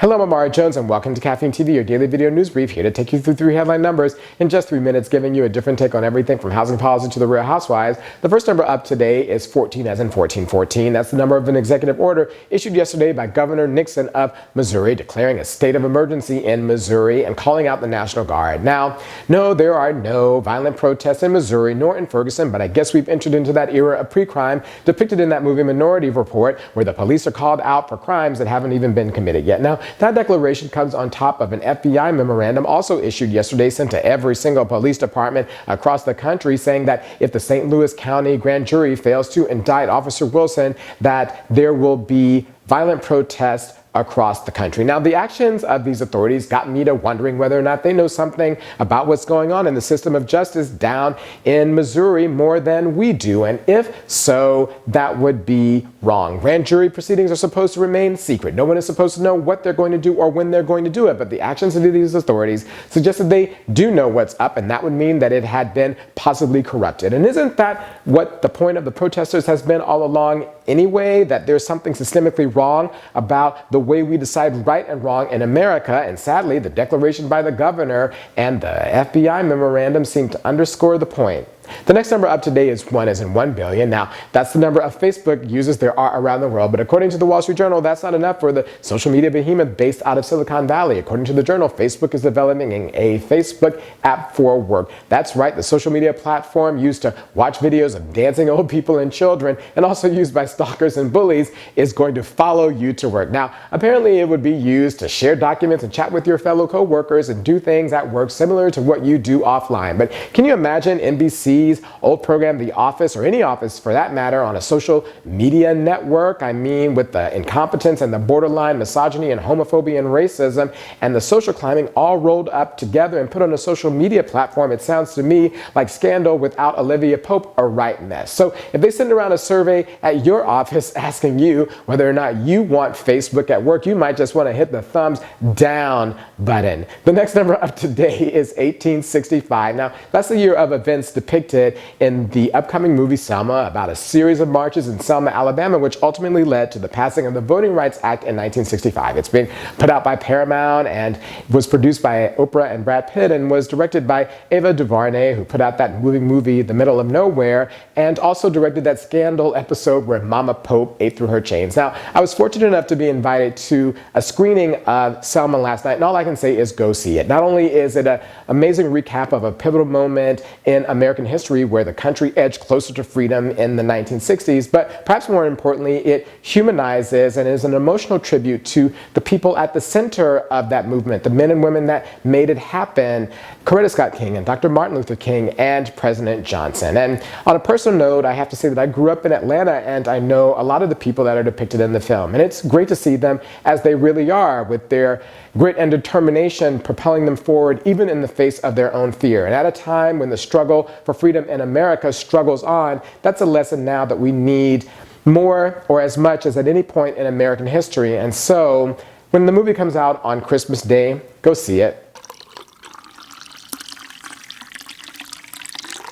Hello, I'm Amari Jones and welcome to Caffeine TV, your daily video news brief, here to take you through 3 headline numbers in just 3 minutes, giving you a different take on everything from housing policy to the Real Housewives. The first number up today is 14, as in 1414. That's the number of an executive order issued yesterday by Governor Nixon of Missouri, declaring a state of emergency in Missouri and calling out the National Guard. Now, no, there are no violent protests in Missouri nor in Ferguson, but I guess we've entered into that era of pre-crime depicted in that movie Minority Report, where the police are called out for crimes that haven't even been committed yet. Now, that declaration comes on top of an FBI memorandum also issued yesterday, sent to every single police department across the country, saying that if the St. Louis County grand jury fails to indict Officer Wilson, that there will be violent protests across the country. Now, the actions of these authorities got me to wondering whether or not they know something about what's going on in the system of justice down in Missouri more than we do. And if so, that would be wrong. Grand jury proceedings are supposed to remain secret. No one is supposed to know what they're going to do or when they're going to do it. But the actions of these authorities suggest that they do know what's up, and that would mean that it had been possibly corrupted. And isn't that what the point of the protesters has been all along anyway? That there's something systemically wrong about the way we decide right and wrong in America, and sadly, the declaration by the governor and the FBI memorandum seem to underscore the point. The next number up today is 1, as in 1 billion. Now, that's the number of Facebook users there are around the world, but according to the Wall Street Journal, that's not enough for the social media behemoth based out of Silicon Valley. According to the journal, Facebook is developing a Facebook app for work. That's right, the social media platform used to watch videos of dancing old people and children, and also used by stalkers and bullies, is going to follow you to work. Now, apparently it would be used to share documents and chat with your fellow co-workers and do things at work similar to what you do offline. But can you imagine NBC's old program, The Office, or any office for that matter, on a social media network? I mean, with the incompetence and the borderline misogyny and homophobia and racism and the social climbing all rolled up together and put on a social media platform, it sounds to me like Scandal without Olivia Pope, a right mess. So if they send around a survey at your office asking you whether or not you want Facebook at work, you might just want to hit the thumbs down button. The next number up today is 1865. Now, that's the year of events depicted in the upcoming movie Selma, about a series of marches in Selma, Alabama, which ultimately led to the passing of the Voting Rights Act in 1965. It's been put out by Paramount and was produced by Oprah and Brad Pitt and was directed by Ava DuVernay, who put out that movie The Middle of Nowhere, and also directed that Scandal episode where Mama Pope ate through her chains. Now, I was fortunate enough to be invited to a screening of Selma last night, and all I can say is go see it. Not only is it an amazing recap of a pivotal moment in American history where the country edged closer to freedom in the 1960s, but perhaps more importantly, it humanizes and is an emotional tribute to the people at the center of that movement, the men and women that made it happen, Coretta Scott King and Dr. Martin Luther King and President Johnson. And on a personal note, I have to say that I grew up in Atlanta and I know a lot of the people that are depicted in the film. And it's great to see them as they really are, with their grit and determination propelling them forward even in the face of their own fear. And at a time when the struggle for freedom in America struggles on, that's a lesson now that we need more or as much as at any point in American history. And so when the movie comes out on Christmas Day, go see it.